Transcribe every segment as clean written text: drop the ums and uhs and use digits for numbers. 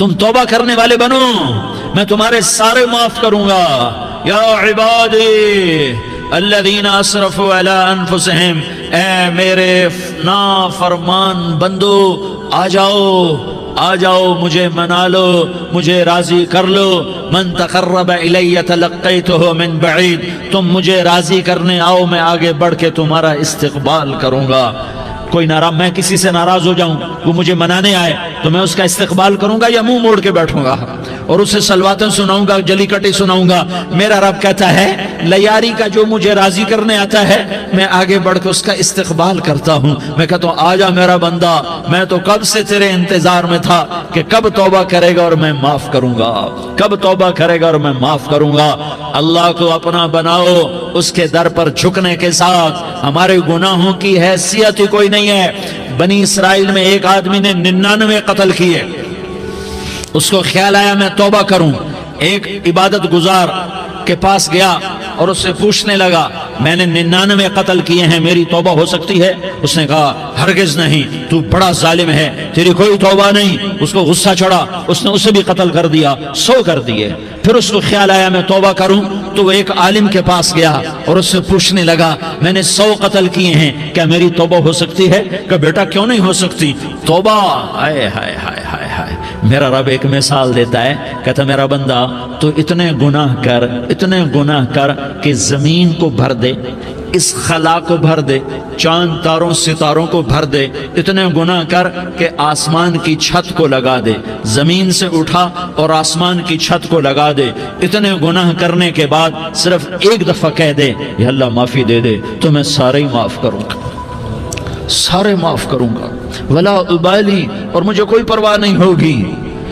تم توبہ کرنے والے بنو، میں تمہارے سارے معاف کروں گا۔ یا عبادی الذین اسرفوا علی انفسہم، اے میرے نافرمان بندو آ جاؤ مجھے منا لو، مجھے راضی کر لو۔ من تقرب الی تلقیتہ من بعید، تم مجھے راضی کرنے آؤ، میں آگے بڑھ کے تمہارا استقبال کروں گا۔ کوئی ناراض، میں کسی سے ناراض ہو جاؤں، وہ مجھے منانے آئے تو میں اس کا استقبال کروں گا یا منہ موڑ کے بیٹھوں گا اور اسے سلواتیں سناؤں گا، جلی کٹی سناؤں گا؟ میرا رب کہتا ہے لیاری کا جو مجھے راضی کرنے آتا ہے میں آگے بڑھ کے اس کا استقبال کرتا ہوں۔ میں کہتا ہوں آجا میرا بندہ، میں تو کب سے تیرے انتظار میں تھا کہ کب توبہ کرے گا اور میں معاف کروں گا، کب توبہ کرے گا اور میں معاف کروں گا۔ اللہ کو اپنا بناؤ، اس کے در پر جھکنے کے ساتھ ہمارے گناہوں کی حیثیت ہی کوئی نہیں ہے۔ بنی اسرائیل میں ایک آدمی نے 99 قتل کیے، اس کو خیال آیا میں توبہ کروں، ایک عبادت گزار کے پاس گیا اور اس سے پوچھنے لگا میں نے 99 قتل کیے ہیں، میری توبہ ہو سکتی ہے؟ اس نے کہا ہرگز نہیں، تو بڑا ظالم ہے، تیری کوئی توبہ نہیں۔ اس کو غصہ چڑھا، اس نے اسے بھی قتل کر دیا، 100 کر دیے۔ پھر اس کو خیال آیا میں توبہ کروں تو وہ ایک عالم کے پاس گیا اور اس سے پوچھنے لگا میں نے 100 قتل کیے ہیں، کیا میری توبہ ہو سکتی ہے؟ کہ بیٹا کیوں نہیں ہو سکتی توبہ؟ ہائے ہائے ہائے ہائے ہائے، میرا رب ایک مثال دیتا ہے، کہتا میرا بندہ تو اتنے گناہ کر کہ زمین کو بھر دے، اس خلا کو بھر دے، چاند تاروں ستاروں کو بھر دے، اتنے گناہ کر کہ آسمان کی چھت کو لگا دے، زمین سے اٹھا اور آسمان کی چھت کو لگا دے۔ اتنے گناہ کرنے کے بعد صرف ایک دفعہ کہہ دے یا اللہ معافی دے دے تو میں سارے ہی معاف کروں گا، سارے معاف کروں گا، ولا ابالی، اور مجھے کوئی پرواہ نہیں ہوگی۔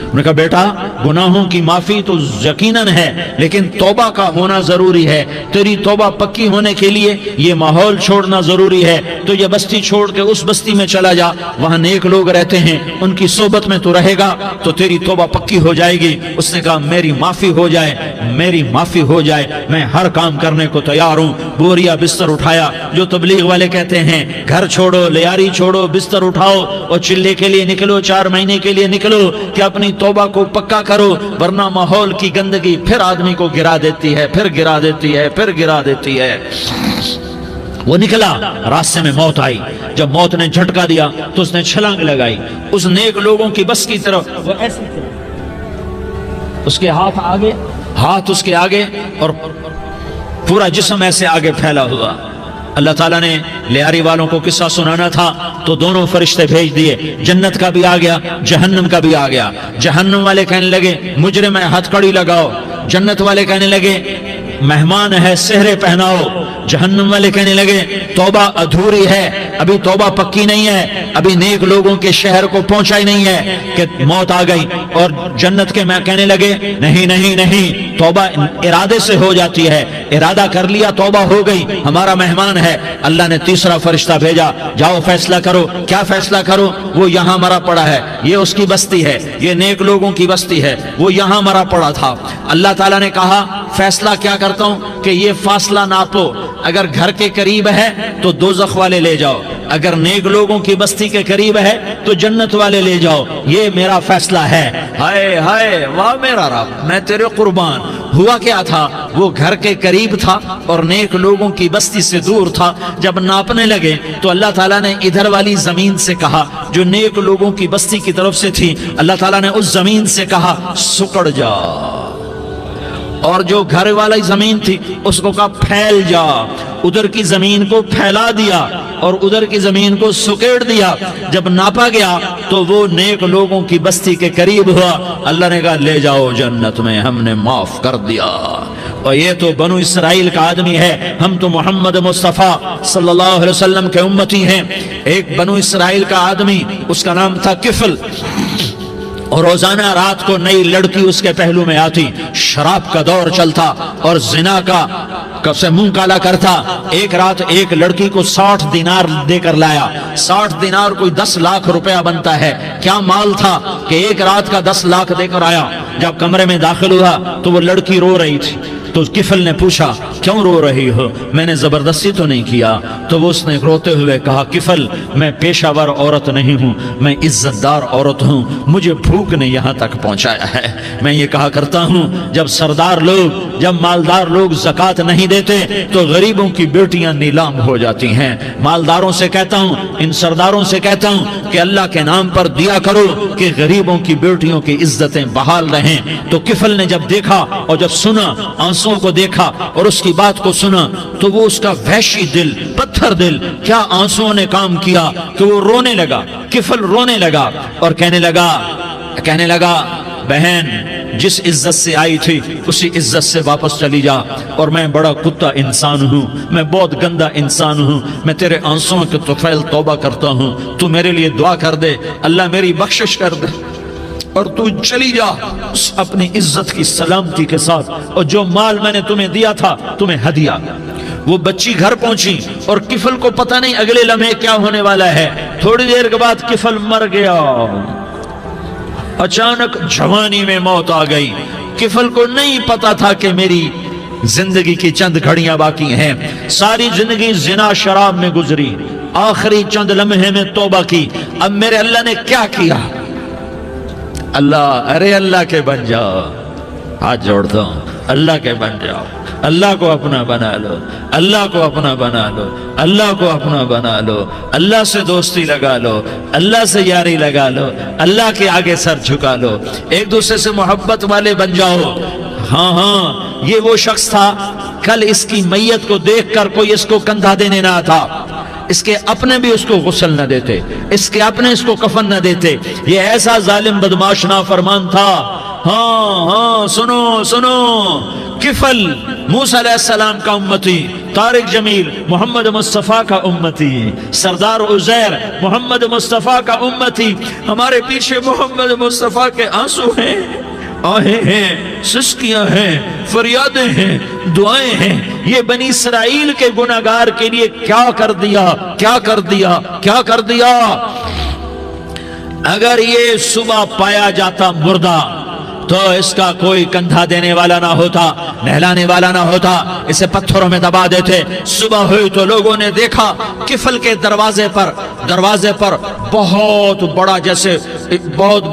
انہوں نے کہا بیٹا گناہوں کی معافی تو یقیناً ہے لیکن توبہ کا ہونا ضروری ہے، تیری توبہ پکی ہونے کے لیے یہ ماحول چھوڑنا ضروری ہے، تو یہ بستی چھوڑ کے اس بستی میں چلا جا، وہاں نیک لوگ رہتے ہیں، ان کی صحبت میں تو رہے گا تو تیری توبہ پکی ہو جائے گی۔ اس نے کہا میری معافی ہو جائے، میری معافی ہو جائے، میں ہر کام کرنے کو تیار ہوں۔ بوریا بستر اٹھایا، جو تبلیغ والے کہتے ہیں گھر چھوڑو، لیاری چھوڑو، بستر اٹھاؤ اور چلے کے لیے نکلو، 4 مہینے کے لیے نکلو کہ اپنی توبہ کو پکا کرو، ورنہ ماحول کی گندگی پھر آدمی کو گرا دیتی ہے، پھر گرا دیتی ہے، پھر گرا دیتی ہے۔ وہ نکلا، راستے میں موت آئی، جب موت نے جھٹکا دیا تو اس نے چھلانگ لگائی اس نیک لوگوں کی بس کی طرف، وہ ایسے اس کے ہاتھ اس کے آگے اور پورا جسم ایسے آگے پھیلا ہوا۔ اللہ تعالیٰ نے لیاری والوں کو قصہ سنانا تھا تو دونوں فرشتے بھیج دیے، جنت کا بھی آ گیا، جہنم کا بھی آ گیا۔ جہنم والے کہنے لگے مجرم ہے ہتھ کڑی لگاؤ، جنت والے کہنے لگے مہمان ہے سہرے پہناؤ۔ جہنم والے کہنے لگے توبہ ادھوری ہے، ابھی توبہ پکی نہیں ہے، ابھی نیک لوگوں کے شہر کو پہنچا ہی نہیں ہے کہ موت آ گئی۔ اور جنت کے میں کہنے لگے نہیں نہیں نہیں، توبہ ارادے سے ہو جاتی ہے، ارادہ کر لیا توبہ ہو گئی، ہمارا مہمان ہے۔ اللہ نے تیسرا فرشتہ بھیجا، جاؤ فیصلہ کرو۔ کیا فیصلہ کرو؟ وہ یہاں مرا پڑا ہے، یہ اس کی بستی ہے، یہ نیک لوگوں کی بستی ہے، وہ یہاں مرا پڑا تھا۔ اللہ تعالیٰ نے کہا فیصلہ کیا کرتا ہوں کہ یہ فاصلہ ناپو، اگر گھر کے قریب ہے تو دوزخ والے لے جاؤ، اگر نیک لوگوں کی بستی کے قریب ہے تو جنت والے لے جاؤ، یہ میرا فیصلہ ہے۔ ہائے ہائے واہ میرا رب، میں تیرے قربان۔ ہوا کیا تھا؟ وہ گھر کے قریب تھا اور نیک لوگوں کی بستی سے دور تھا۔ جب ناپنے لگے تو اللہ تعالیٰ نے ادھر والی زمین سے کہا جو نیک لوگوں کی بستی کی طرف سے تھی، اللہ تعالیٰ نے اس زمین سے کہا سکڑ جا، اور جو گھر والی زمین تھی اس کو کہا پھیل جا۔ ادھر کی زمین کو پھیلا دیا اور ادھر کی زمین کو سکیڑ دیا۔ جب ناپا گیا تو وہ نیک لوگوں کی بستی کے قریب ہوا۔ اللہ نے کہا لے جاؤ جنت میں، ہم نے معاف کر دیا۔ اور یہ تو بنو اسرائیل کا آدمی ہے، ہم تو محمد مصطفیٰ صلی اللہ علیہ وسلم کے امتی ہیں۔ ایک بنو اسرائیل کا آدمی، اس کا نام تھا کفل، اور روزانہ رات کو نئی لڑکی اس کے پہلو میں آتی، شراب کا دور چلتا اور زنا کا سے منہ کالا کرتا۔ ایک رات ایک لڑکی کو 60 دینار دے کر لایا۔ 60 دینار کوئی 10 لاکھ روپیہ بنتا ہے۔ کیا مال تھا کہ ایک رات کا 10 لاکھ دے کر آیا۔ جب کمرے میں داخل ہوا تو وہ لڑکی رو رہی تھی، تو تو کفل نے پوچھا کیوں رو رہی ہو؟ میں نے زبردستی تو نہیں کیا۔ تو وہ اس نے روتے ہوئے کہا کفل میں پیشہ ور عورت نہیں ہوں، میں عزت دار عورت ہوں، مجھے بھوک نے یہاں تک پہنچایا ہے۔ میں یہ کہا کرتا ہوں جب سردار لوگ، جب مالدار لوگ زکوٰۃ نہیں دیتے تو غریبوں کی بیٹیاں نیلام ہو جاتی ہیں۔ مالداروں سے کہتا ہوں، ان سرداروں سے کہتا ہوں کہ اللہ کے نام پر دیا کرو کہ غریبوں کی بیٹیوں کی عزتیں بحال رہیں۔ تو کفل نے جب دیکھا اور جب سنا، آنسوں کو دیکھا اور اس کی بات کو سنا، تو وہ اس کا وحشی دل، پتھر دل، کیا آنسوں نے کام کیا کہ وہ رونے لگا۔ کفل رونے لگا اور کہنے لگا بہن جس عزت سے آئی تھی اسی عزت سے واپس چلی جا، اور میں بڑا کتا انسان ہوں، میں بہت گندا انسان ہوں، میں تیرے آنسوں کے طفیل توبہ کرتا ہوں، تو میرے لیے دعا کر دے، اللہ میری بخشش کر دے، اور تو چلی جا اپنی عزت کی سلامتی کے ساتھ، اور جو مال میں نے تمہیں دیا تھا تمہیں ہدیہ۔ وہ بچی گھر پہنچی اور کفل کو پتہ نہیں اگلے لمحے کیا ہونے والا ہے۔ تھوڑی دیر کے بعد کفل مر گیا، اچانک جوانی میں موت آ گئی۔ کفل کو نہیں پتا تھا کہ میری زندگی کی چند گھڑیاں باقی ہیں، ساری زندگی زنا شراب میں گزری، آخری چند لمحے میں توبہ کی۔ اب میرے اللہ نے کیا کیا؟ اللہ کے بن جاؤ، ہاتھ جوڑتا ہوں، اللہ کے بن جاؤ، اللہ کو اپنا بنا لو، اللہ کو اپنا بنا لو، اللہ کو اپنا بنا لو، اللہ سے دوستی لگا لو، اللہ سے یاری لگا لو، اللہ کے آگے سر جھکا لو، ایک دوسرے سے محبت والے بن جاؤ۔ ہاں یہ وہ شخص تھا، کل اس کی میت کو دیکھ کر کوئی اس کو کندھا دینے نہ تھا، اس کے اپنے بھی اس کو غسل نہ دیتے، اس کے اپنے اس کو کفن نہ دیتے، یہ ایسا ظالم بدماش نافرمان تھا۔ ہاں سنو، کفل موسیٰ علیہ السلام کا امتی، طارق جمیل محمد مصطفیٰ کا امتی، سردار عزیر محمد مصطفیٰ کا امتی، ہمارے پیچھے محمد مصطفیٰ کے آنسو ہیں، آہیں ہیں، سسکیاں ہیں، فریادیں ہیں، دعائیں ہیں۔ یہ بنی اسرائیل کے گناہگار کے لیے کیا کر دیا۔ اگر یہ صبح پایا جاتا مردہ تو اس کا کوئی کندھا دینے والا نہ ہوتا، نہلانے والا نہ ہوتا، اسے پتھروں میں دبا دیتے۔ صبح ہوئی تو لوگوں نے دیکھا کفل کے دروازے پر بہت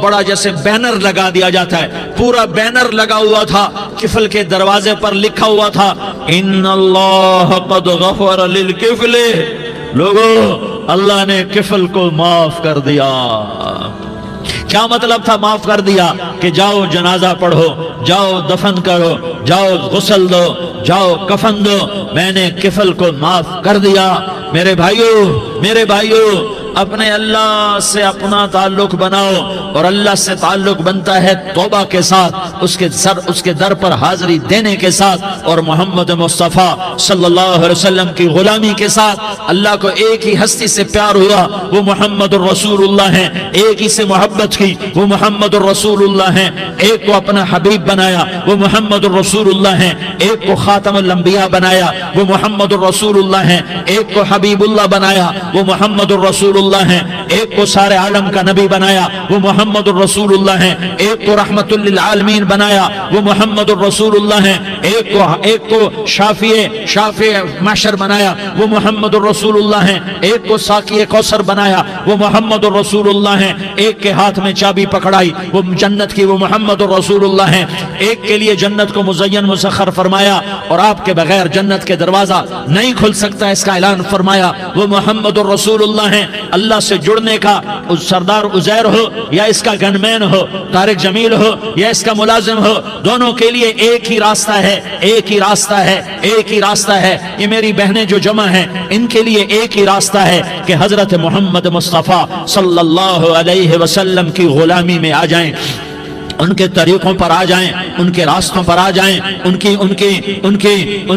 بڑا جیسے بینر لگا دیا جاتا ہے، پورا بینر لگا ہوا تھا، کفل کے دروازے پر لکھا ہوا تھا ان اللہ قد غفر للکفل، لوگوں اللہ نے کفل کو معاف کر دیا۔ کیا مطلب تھا معاف کر دیا؟ کہ جاؤ جنازہ پڑھو، جاؤ دفن کرو، جاؤ غسل دو، جاؤ کفن دو، میں نے کفل کو معاف کر دیا۔ میرے بھائیو اپنے اللہ سے اپنا تعلق بناؤ، اور اللہ سے تعلق بنتا ہے توبہ کے ساتھ، اس کے در پر حاضری دینے کے ساتھ، اور محمد مصطفیٰ صلی اللہ علیہ وسلم کی غلامی کے ساتھ۔ اللہ کو ایک ہی ہستی سے پیار ہوا، وہ محمد الرسول اللہ ہیں، ایک ہی سے محبت کی، وہ محمد الرسول اللہ ہیں، ایک کو اپنا حبیب بنایا، وہ محمد الرسول اللہ ہیں، ایک کو خاتم الانبیاء بنایا، وہ محمد الرسول اللہ ہیں، ایک کو حبیب اللہ بنایا، وہ محمد الرسول اللہ ہیں، ایک کو سارے عالم کا نبی بنایا، وہ محمد الرسول اللہ ہیں، ایک کو رحمت للعالمین بنایا، وہ محمد الرسول اللہ ہیں، ایک کو شافع محشر بنایا، وہ محمد الرسول اللہ ہیں، ایک کو ساقی کوثر بنایا، وہ محمد الرسول اللہ ہیں، ایک کے ہاتھ میں چابی پکڑائی وہ جنت کی، وہ محمد الرسول اللہ ہیں، ایک کے لیے جنت کو مزین مسخر فرمایا، اور آپ کے بغیر جنت کے دروازہ نہیں کھل سکتا اس کا اعلان فرمایا، وہ محمد الرسول اللہ ہیں۔ اللہ سے جڑنے کا سردار عزیر ہو یا اس کا گنمین ہو، طارق جمیل ہو یا اس کا ملازم ہو، دونوں کے لیے ایک ہی راستہ ہے۔ یہ میری بہنیں جو جمع ہیں ان کے لیے ایک ہی راستہ ہے کہ حضرت محمد مصطفیٰ صلی اللہ علیہ وسلم کی غلامی میں آ جائیں، ان کے طریقوں پر آ جائیں، ان کے راستوں پر آ جائیں، ان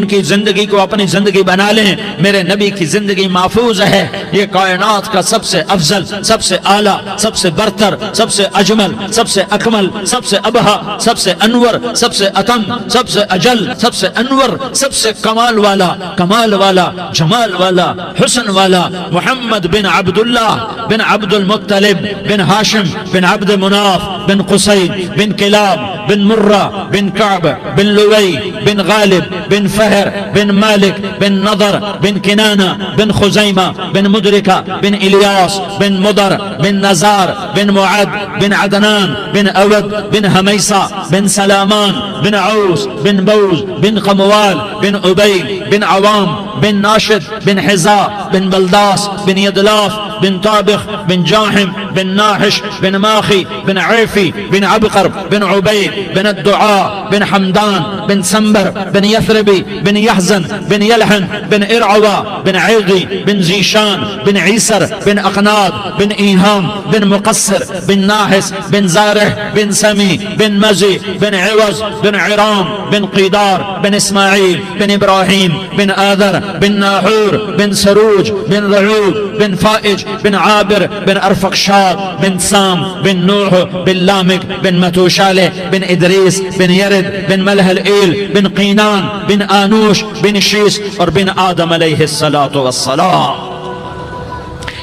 کی زندگی کو اپنی زندگی بنا لیں۔ میرے نبی کی زندگی محفوظ ہے، یہ کائنات کا سب سے افضل، سب سے اعلیٰ، سب سے برتر، سب سے اجمل، سب سے اکمل، سب سے ابہا، سب سے انور، سب سے اتم، سب سے اجل، سب سے انور، سب سے کمال والا، جمال والا، حسن والا، محمد بن عبداللہ بن عبد المطلب بن ہاشم بن عبد مناف بن قصی بن کلاب بن مرہ بن کعب بن لوی بن غالب بن فہر بن مالک بن نضر بن کنانہ بن خزیمہ بن مدرکہ بن الیاس بن مدر بن نزار بن معد بن عدنان بن اود بن حمیسہ بن سلامان بن عوس بن بوز بن قموال بن عبید بن عوام بن ناشد بن حزا بن بلداس بن یدلاف بن طابخ بن جاحم بن ناحش بن ماخی بن عیفی بن عبقر بن عبید بن الدعاء بن حمدان بن سنبر بن یثربی بن یحزن بن یلحن بن ارعوا بن عیغی بن زیشان بن عیسر بن اقناد بن ایہام بن مقصر بن ناحس بن زارح بن سمی بن مزی بن عوض بن عرام بن قیدار بن اسماعیل بن ابراہیم بن آذر بن ناحور بن سروج بن رعوب بن فائج بن عابر بن ارفقشاد بن سام بن نوح بن لامک بن متوشالہ بن ادریس بن یرد بن ملح الایل بن قینان بن آنوش بن شیس اور بن آدم علیہ السلام۔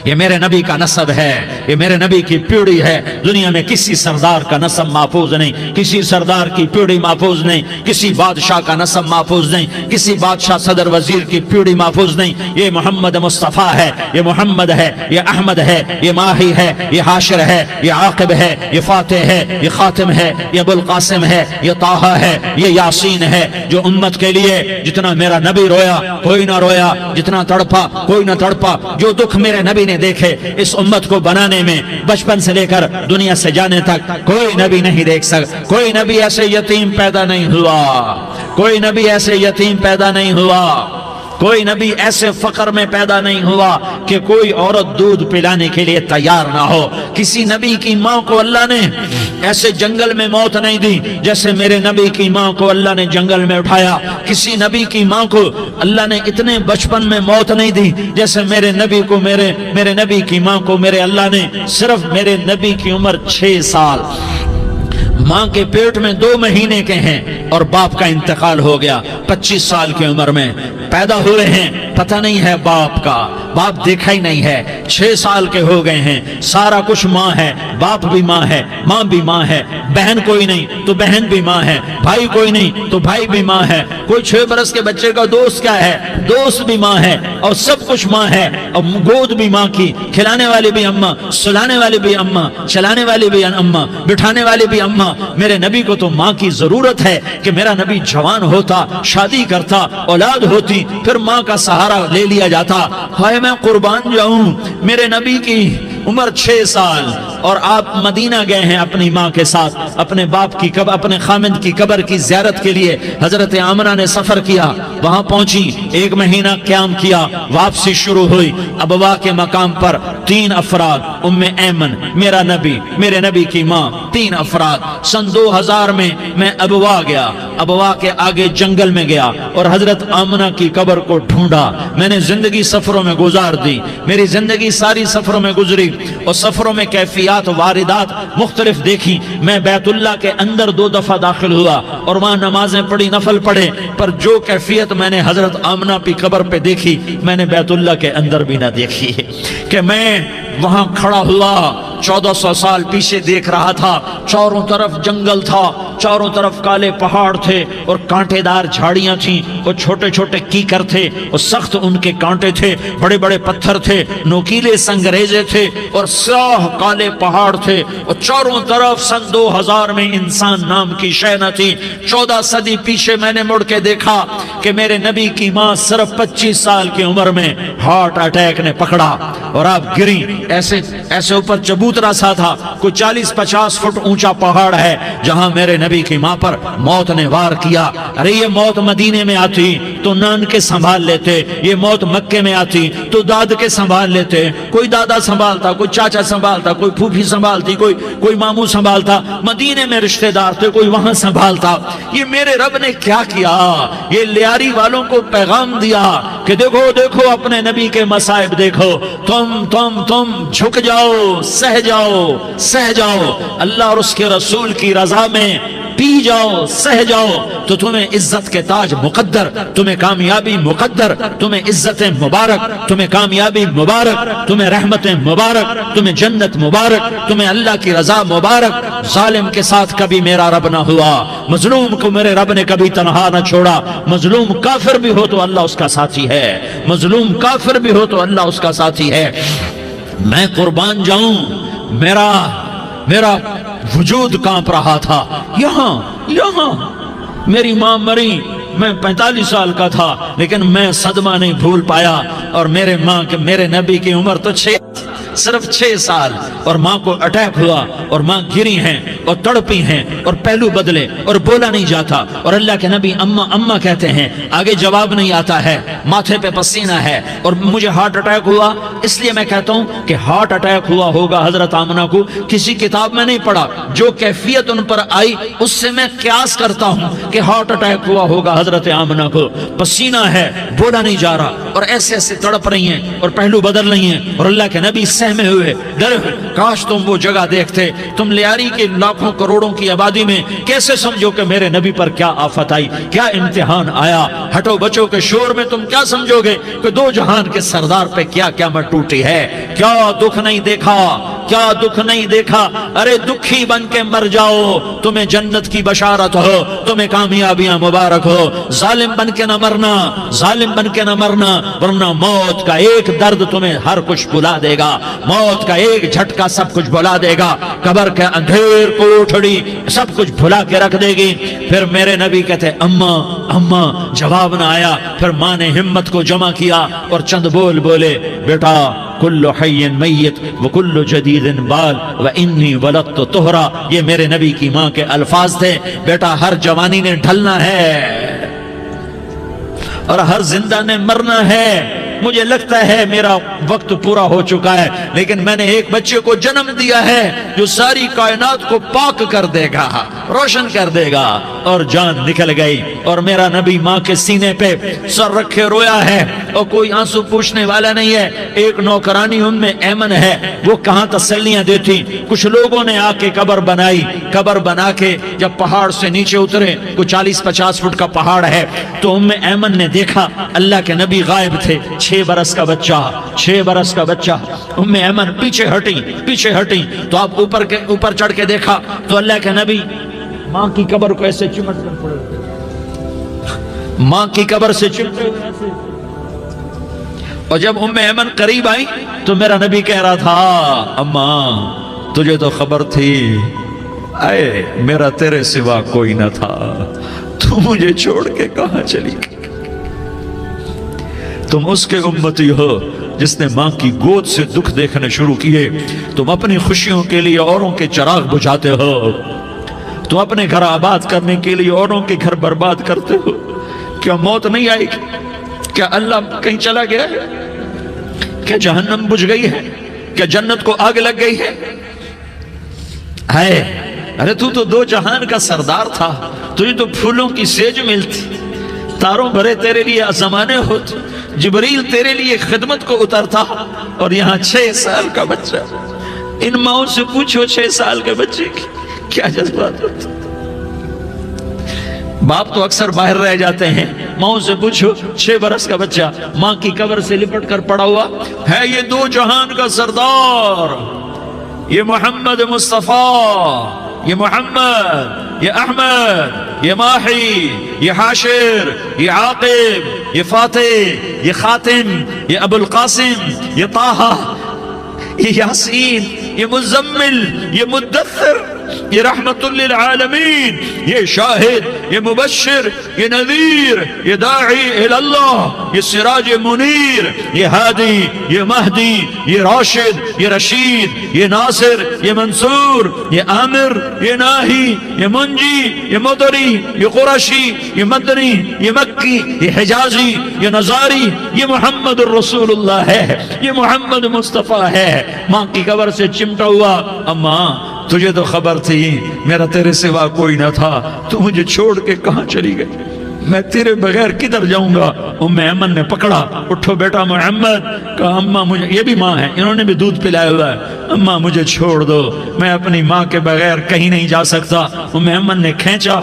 یہ میرے نبی کا نسب ہے، یہ میرے نبی کی پیڑھی ہے۔ دنیا میں کسی سردار کا نسب محفوظ نہیں، کسی سردار کی پیڑھی محفوظ نہیں، کسی بادشاہ کا نسب محفوظ نہیں، کسی بادشاہ صدر وزیر کی پیڑھی محفوظ نہیں۔ یہ محمد مصطفیٰ ہے، یہ محمد ہے، یہ احمد ہے، یہ ماہی ہے، یہ حاشر ہے، یہ عاقب ہے، یہ فاتح ہے، یہ خاتم ہے، یہ ابو القاسم ہے، یہ طٰہٰ ہے، یہ یاسین ہے۔ جو امت کے لیے جتنا میرا نبی رویا کوئی نہ رویا، جتنا تڑپا کوئی نہ تڑپا، جو دکھ میرے نبی نے دیکھے اس امت کو بنانے میں، بچپن سے لے کر دنیا سے جانے تک کوئی نبی نہیں دیکھ سکتا۔ کوئی نبی ایسے یتیم پیدا نہیں ہوا، کوئی نبی ایسے یتیم پیدا نہیں ہوا، کوئی نبی ایسے فقر میں پیدا نہیں ہوا کہ کوئی عورت دودھ پلانے کے لیے تیار نہ ہو۔ کسی نبی کی ماں کو اللہ نے ایسے جنگل میں موت نہیں دی جیسے میرے نبی کی ماں کو اللہ نے جنگل میں اٹھایا۔ کسی نبی کی ماں کو اللہ نے اتنے بچپن میں موت نہیں دی جیسے میرے نبی کو میرے نبی کی ماں کو میرے اللہ نے صرف میرے نبی کی عمر 6 سال، ماں کے پیٹ میں 2 مہینے کے ہیں اور باپ کا انتقال ہو گیا 25 سال کی عمر میں پیدا ہوئے ہیں، پتہ نہیں ہے باپ کا، باپ دیکھا ہی نہیں ہے، 6 سال کے ہو گئے ہیں، سارا کچھ ماں ہے، باپ بھی ماں ہے، ماں بھی ماں ہے، بہن کوئی نہیں تو بہن بھی ماں ہے، بھائی کوئی نہیں تو بھائی بھی ماں ہے، کوئی 6 برس کے بچے کا دوست کیا ہے، دوست بھی ماں ہے، اور سب کچھ ماں ہے، اور گود بھی ماں کی، کھلانے والی بھی اماں، سلانے والی بھی اماں، چلانے والی بھی اماں، بٹھانے والی بھی اماں۔ میرے نبی کو تو ماں کی ضرورت ہے کہ میرا نبی جوان ہوتا، شادی کرتا، اولاد ہوتی، پھر ماں کا سہارا لے لیا جاتا۔ ہائے میں قربان جاؤں، میرے نبی کی عمر 6 سال اور آپ مدینہ گئے ہیں اپنی ماں کے ساتھ، اپنے باپ کی اپنے خامند کی قبر کی زیارت کے لیے حضرت آمنہ نے سفر کیا، وہاں پہنچی، 1 مہینہ قیام کیا، واپسی شروع ہوئی۔ ابوا کے مقام پر 3 افراد، ام ایمن، میرا نبی، میرے نبی کی ماں، 3 افراد۔ سن 2000 میں ابوا گیا، ابوا کے آگے جنگل میں گیا اور حضرت آمنہ کی قبر کو ڈھونڈا۔ میں نے زندگی سفروں میں گزار دی، میری زندگی ساری سفروں میں گزری اور سفروں میں کیفیات واردات مختلف دیکھی۔ میں بیت اللہ کے اندر 2 دفعہ داخل ہوا اور وہاں نمازیں پڑھی، نفل پڑھے، پر جو کیفیت میں نے حضرت آمنہ کی قبر پہ دیکھی میں نے بیت اللہ کے اندر بھی نہ دیکھی کہ میں وہاں کھڑا ہوا 1400 سال پیچھے دیکھ رہا تھا، چاروں طرف جنگل تھا، چاروں طرف کالے پہاڑ تھے اور کانٹے دار جھاڑیاں تھیں اور چھوٹے چھوٹے کیکر تھے اور سخت ان کے کانٹے تھے، بڑے بڑے پتھر تھے، نوکیلے سنگریزے تھے اور سیاہ کالے پہاڑ تھے اور چاروں طرف سن 2000 میں انسان نام کی شے نہ تھی۔ 14 صدی پیچھے میں نے مڑ کے دیکھا کہ میرے نبی کی ماں صرف 25 سال کی عمر میں ہارٹ اٹیک نے پکڑا اور آپ گری، ایسے اوپر چبوترا سا تھا، کوئی 40-50 فٹ اونچا پہاڑ ہے جہاں میرے نبی کی ماں پر موت نے وار کیا۔ ارے یہ موت مدینے میں آتی تو نان کے سنبھال لیتے، یہ موت مکے میں آتی تو داد کے سنبھال لیتے، کوئی دادا سنبھالتا، کوئی چاچا سنبھالتا، کوئی پھوپھی سنبھالتی، کوئی ماموں سنبھالتا، مدینے میں رشتہ دار تھے کوئی وہاں سنبھالتا۔ یہ میرے رب نے کیا کیا؟ یہ لیاری والوں کو پیغام دیا کہ دیکھو دیکھو اپنے نبی کے مصائب دیکھو، تم جھک جاؤ، سہ جاؤ، اللہ اور اس کے رسول کی رضا میں پی جاؤ سہ جاؤ تو تمہیں عزت کے تاج مقدر، تمہیں کامیابی مقدر، تمہیں عزت مبارک، تمہیں کامیابی مبارک، تمہیں رحمت مبارک، تمہیں جنت مبارک، تمہیں اللہ کی رضا مبارک۔ ظالم کے ساتھ کبھی میرا رب نہ ہوا، مظلوم کو میرے رب نے کبھی تنہا نہ چھوڑا۔ مظلوم کافر بھی ہو تو اللہ اس کا ساتھی ہے، مظلوم کافر بھی ہو تو اللہ اس کا ساتھی ہے۔ میں قربان جاؤں، میرا وجود کانپ رہا تھا۔ یہاں میری ماں مری، میں 45 سال کا تھا، لیکن میں صدمہ نہیں بھول پایا۔ اور میرے نبی کی عمر تو صرف 6 سال، اور ماں کو اٹیک ہوا اور ماں گری ہیں اور تڑپی ہیں اور پہلو بدلے اور بولا نہیں جاتا، اور اللہ کے نبی اماں اماں کہتے ہیں، آگے جواب نہیں آتا ہے، ماتھے پہ پسینہ ہے، اور مجھے ہارٹ اٹیک ہوا۔ اس لیے میں کہتا ہوں کہ ہارٹ اٹیک ہوا ہوگا حضرت آمنہ کو، کسی کتاب میں نہیں پڑھا، جو کیفیت ان پر آئی اس سے میں قیاس کرتا ہوں کہ ہارٹ اٹیک ہوا ہوگا حضرت آمنہ کو۔ پسینہ ہے، بولا نہیں جا رہا، اور ایسے ایسے تڑپ رہی ہیں اور پہلو بدل رہی ہیں، اور اللہ کے نبی سہمے ہوئے ڈرے ہوئے۔ کاش تم وہ جگہ دیکھتے، تم لیاری کے لاکھوں کروڑوں کی آبادی میں کیسے سمجھو کہ میرے نبی پر کیا آفت آئی، کیا امتحان آیا۔ ہٹو بچوں کے شور میں تم کیا سمجھو گے کہ دو جہان کے سردار پہ کیا قیامت ٹوٹی ہے۔ کیا دکھ نہیں دیکھا، کیا دکھ نہیں دیکھا۔ ارے دکھی بن کے مر جاؤ، تمہیں جنت کی بشارت ہو، تمہیں کامیابیاں مبارک ہو۔ ظالم بن کے نہ مرنا، ظالم بن کے نہ مرنا، ورنہ موت کا ایک درد تمہیں ہر کچھ بھلا دے گا، موت کا ایک جھٹکا سب کچھ بھلا دے گا، قبر کے اندھیر کوٹھڑی سب کچھ بھلا کے رکھ دے گی۔ پھر میرے نبی کہتے اماں اماں، جواب نہ آیا۔ پھر ماں نے ہمت کو جمع کیا اور چند بول بولے، بیٹا کل حی میت وکل جدید بال وانی ولدت طہرا۔ یہ میرے نبی کی ماں کے الفاظ تھے۔ بیٹا ہر جوانی نے ڈھلنا ہے اور ہر زندہ نے مرنا ہے۔ مجھے لگتا ہے میرا وقت پورا ہو چکا ہے، لیکن میں نے ایک بچے کو جنم دیا ہے جو ساری کائنات کو پاک کر دے گا، روشن کر دے گا۔ اور جان نکل گئی، اور میرا نبی ماں کے سینے پہ سر رکھے رویا ہے، اور کوئی آنسو پوچھنے والا نہیں ہے۔ ایک نوکرانی ان میں ایمن ہے، وہ کہاں تسلیاں دیتی۔ کچھ لوگوں نے آ کے قبر بنائی، قبر بنا کے جب پہاڑ سے نیچے اترے، کوئی 40-50 فٹ کا پہاڑ ہے، تو ایمن نے دیکھا اللہ کے نبی غائب تھے۔ 6 برس کا بچہ، ایمن پیچھے ہٹی تو آپ اوپر چڑھ کے دیکھا تو اللہ کے نبی ماں کی قبر کو ایسے چمٹ کر پڑے، ماں کی قبر سے چمٹے ہوئے ایسے۔ اور جب ایمن قریب آئی تو میرا نبی کہہ رہا تھا، اماں تجھے تو خبر تھی، اے میرا تیرے سوا کوئی نہ تھا، تو مجھے چھوڑ کے کہاں چلی گئی۔ تم اس کے امتی ہو جس نے ماں کی گود سے دکھ دیکھنے شروع کیے۔ تم اپنی خوشیوں کے لیے اوروں کے چراغ بجھاتے ہو، تم اپنے گھر آباد کرنے کے لیے اوروں کے گھر برباد کرتے ہو۔ کیا موت نہیں آئے گی؟ کیا اللہ کہیں چلا گیا ہے؟ کیا جہنم بجھ گئی ہے؟ کیا جنت کو آگ لگ گئی ہے؟ ارے تو 2 جہان کا سردار تھا، تجھے تو پھولوں کی سیج ملتی، تاروں بھرے تیرے لیے زمانے ہوتے، جبریل تیرے لیے خدمت کو اترتا، اور یہاں 6 سال کا بچہ۔ ان ماؤں سے پوچھو 6 سال کے بچے کی کیا جذبات ہوتے۔ باپ تو اکثر باہر رہ جاتے ہیں، ماؤں سے پوچھو 6 برس کا بچہ ماں کی قبر سے لپٹ کر پڑا ہوا ہے۔ یہ 2 جہان کا سردار، یہ محمد مصطفیٰ، یہ محمد، یہ احمد، یہ ماہی، یہ حاشر، یہ عاقب، یہ فاتح، یہ خاتم، یہ ابو القاسم، یہ طہ، یہ یاسین، یہ مزمل، یہ مدثر، یہ رحمت للعالمین، یہ شاہد، یہ مبشر، یہ نذیر، یہ داعی الاللہ، یہ سراج منیر، یہ ہادی، یہ مہدی، یہ راشد، یہ رشید، یہ ناصر، یہ منصور، یہ عامر، یہ ناہی، یہ منجی، یہ مدری، یہ قرشی، یہ مدنی، یہ مکی، یہ حجازی، یہ نظاری، یہ محمد الرسول اللہ ہے، یہ محمد مصطفیٰ ہے۔ ماں کی قبر سے چمٹا ہوا، اماں تجھے تو خبر تھی میرا تیرے سوا کوئی نہ تھا، تو مجھے چھوڑ کے کہاں چلی گئی۔ میں تیرے بغیر کدھر جاؤں گا؟ ام ایمن نے پکڑا، اٹھو بیٹا محمد، کہا اماں مجھے، یہ بھی ماں ہے، انہوں نے بھی دودھ پلایا ہوا ہے، اماں مجھے چھوڑ دو، میں اپنی ماں کے بغیر کہیں نہیں جا سکتا۔ ام ایمن نے کھینچا،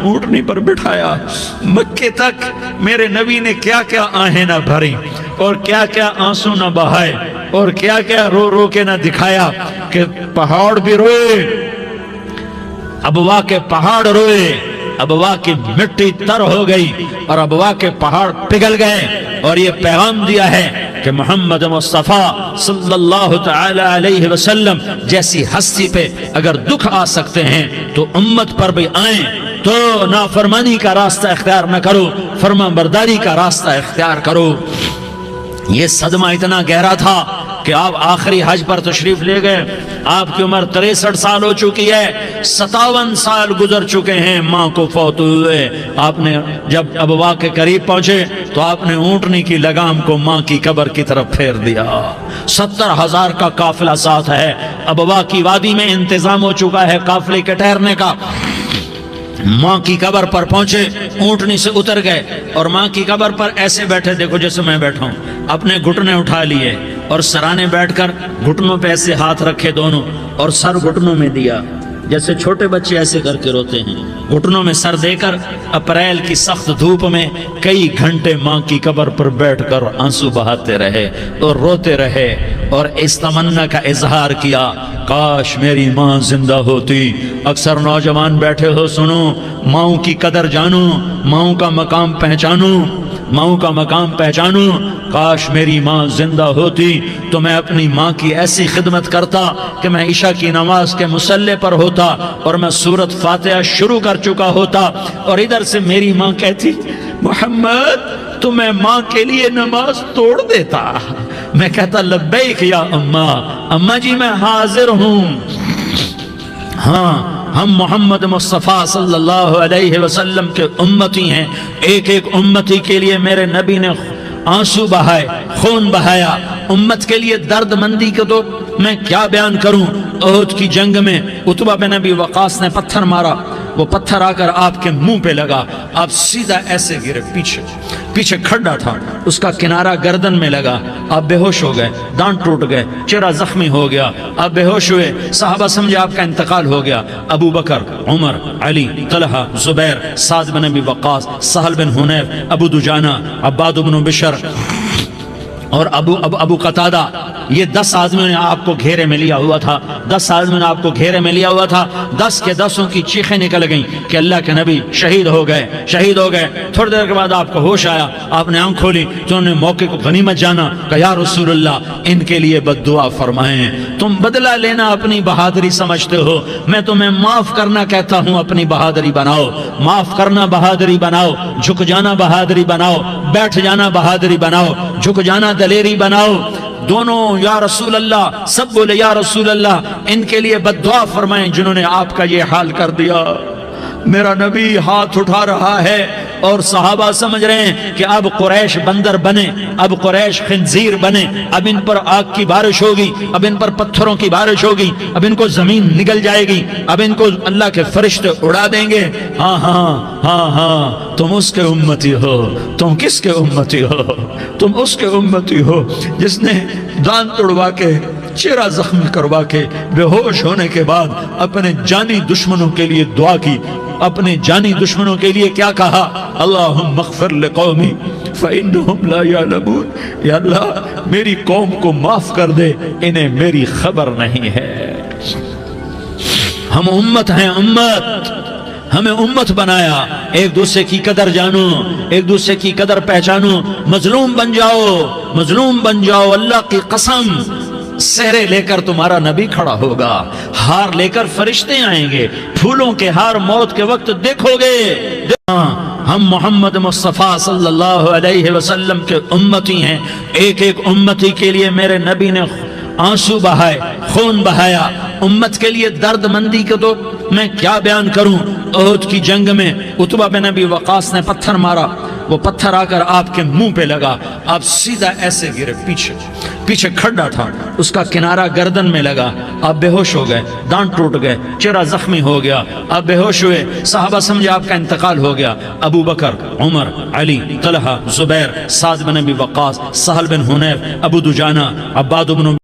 اونٹنی پر بٹھایا، مکے تک میرے نبی نے کیا کیا آہیں نہ بھری اور کیا کیا آنسو نہ بہائے اور کیا کیا رو رو کے نہ دکھایا کہ پہاڑ بھی روئے، ابوا کے پہاڑ روئے، ابوا کی مٹی تر ہو گئی اور ابوا کے پہاڑ پگھل گئے، اور یہ پیغام دیا ہے کہ محمد مصطفیٰ صلی اللہ تعالی علیہ وسلم جیسی ہستی پہ اگر دکھ آ سکتے ہیں تو امت پر بھی آئیں، تو نافرمانی کا راستہ اختیار نہ کرو، فرما برداری کا راستہ اختیار کرو۔ یہ صدمہ اتنا گہرا تھا کہ آپ آخری حج پر تشریف لے گئے، آپ کی عمر 63 سال ہو چکی ہے، 57 سال گزر چکے ہیں ماں کو فوت ہوئے۔ آپ نے جب ابوا کے قریب پہنچے تو آپ نے اونٹنی کی لگام کو ماں کی قبر کی طرف پھیر دیا۔ 70,000 کا قافلہ ساتھ ہے، ابوا کی وادی میں انتظام ہو چکا ہے قافلے کے ٹھہرنے کا۔ ماں کی قبر پر پہنچے، اونٹنی سے اتر گئے اور ماں کی قبر پر ایسے بیٹھے، دیکھو جیسے میں بیٹھا ہوں، اپنے گھٹنے اٹھا لیے اور سرانے بیٹھ کر گھٹنوں پہ ایسے ہاتھ رکھے دونوں اور سر گھٹنوں میں دیا، جیسے چھوٹے بچے ایسے کر کے روتے ہیں، گھٹنوں میں سر دے کر اپریل کی سخت دھوپ میں کئی گھنٹے ماں کی قبر پر بیٹھ کر آنسو بہاتے رہے اور روتے رہے اور اس تمنا کا اظہار کیا، کاش میری ماں زندہ ہوتی۔ اکثر نوجوان بیٹھے ہو، سنو، ماؤں کی قدر جانو، ماؤں کا مقام پہچانو، ماؤں کا مقام پہچانو۔ کاش میری ماں زندہ ہوتی تو میں اپنی ماں کی ایسی خدمت کرتا کہ میں عشاء کی نماز کے مصلی پر ہوتا اور میں سورۃ فاتحہ شروع کر چکا ہوتا، اور ادھر سے میری ماں کہتی محمد تو میں ماں کے لیے نماز توڑ دیتا، میں کہتا لبیک یا اماں، اماں جی میں حاضر ہوں۔ ہاں، ہم محمد مصطفیٰ صلی اللہ علیہ وسلم کے امتی ہیں، ایک ایک امتی کے لیے میرے نبی نے آنسو بہائے، خون بہایا، امت کے لیے درد مندی کو تو میں کیا بیان کروں۔ احد کی جنگ میں عتبہ بن ابی وقاص نے پتھر مارا، وہ پتھر آ کر آپ کے منہ پہ لگا، آپ سیدھا ایسے گرے، پیچھے کھڈا تھا، اس کا کنارہ گردن میں لگا، آپ بے ہوش ہو گئے، دانت ٹوٹ گئے، چہرہ زخمی ہو گیا، آپ بے ہوش ہوئے، صحابہ سمجھے آپ کا انتقال ہو گیا۔ ابو بکر، عمر، علی، طلحہ، زبیر، سعد بن ابی وقاص، سہل بن حنیف، ابو دجانہ، عباد بن بشر اور ابو قتادہ، یہ 10 آدمیوں نے آپ کو گھیرے میں لیا ہوا تھا، 10 آدمیوں نے آپ کو گھیرے میں لیا ہوا تھا، 10 کے 10 کی چیخیں نکل گئیں کہ اللہ کے نبی شہید ہو گئے، شہید ہو گئے۔ تھوڑی دیر کے بعد آپ کو ہوش آیا، آپ نے آنکھ کھولی تو انہوں نے موقع کو غنیمت جانا کہ یا رسول اللہ ان کے لیے بد دعا فرمائیں، تم بدلہ لینا اپنی بہادری سمجھتے ہو، میں تمہیں معاف کرنا کہتا ہوں، اپنی بہادری بناؤ، معاف کرنا بہادری بناؤ، جھک جانا بہادری بناؤ، بیٹھ جانا بہادری بناؤ، جھک جانا دلیری بناؤ۔ دونوں یا رسول اللہ، سب بولے یا رسول اللہ، ان کے لیے بد دعا فرمائیں جنہوں نے آپ کا یہ حال کر دیا۔ میرا نبی ہاتھ اٹھا رہا ہے اور صحابہ سمجھ رہے ہیں کہ اب قریش بندر بنے، اب قریش خنزیر بنے، اب ان پر آگ کی بارش ہوگی، اب ان پر پتھروں کی بارش ہوگی، اب ان کو زمین نگل جائے گی، اب ان کو اللہ کے فرشتے اڑا دیں گے۔ ہاں ہاں ہاں ہاں، تم اس کے امتی ہو، تم کس کے امتی ہو؟ تم اس کے امتی ہو جس نے دانت توڑوا کے، چہرہ زخمی کروا کے، بے ہوش ہونے کے بعد اپنے جانی دشمنوں کے لیے دعا کی، اپنے جانی دشمنوں کے لیے کیا کہا؟ اللہم اغفر لقومی فإنہم لا یعلمون، یا اللہ میری قوم کو معاف کر دے، انہیں میری خبر نہیں ہے۔ ہم امت ہیں، امت، ہمیں امت بنایا، ایک دوسرے کی قدر جانو، ایک دوسرے کی قدر پہچانو، مظلوم بن جاؤ، مظلوم بن جاؤ، اللہ کی قسم سہرے لے کر تمہارا نبی کھڑا ہوگا، ہار لے کر فرشتے آئیں گے، پھولوں کے ہار موت کے وقت دیکھو گے۔ ہم محمد مصطفیٰ صلی اللہ علیہ وسلم کے امتی ہیں، ایک ایک امتی کے لیے میرے نبی نے آنسو بہائے، خون بہایا، امت کے لیے درد مندی کو تو میں کیا بیان کروں۔ احد کی جنگ میں عتبہ بن ابی وقاص نے پتھر مارا، وہ پتھر آ کر آپ کے منہ پہ لگا، آپ سیدھا ایسے گرے، پیچھے کھڈا تھا، اس کا کنارہ گردن میں لگا، آپ بے ہوش ہو گئے، دانت ٹوٹ گئے، چہرہ زخمی ہو گیا، آپ بے ہوش ہوئے، صحابہ سمجھے آپ کا انتقال ہو گیا۔ ابو بکر، عمر، علی، طلحہ، زبیر، سعد بن ابی وقاص، سہل بن حنیف، ابو دجانہ، عباد بن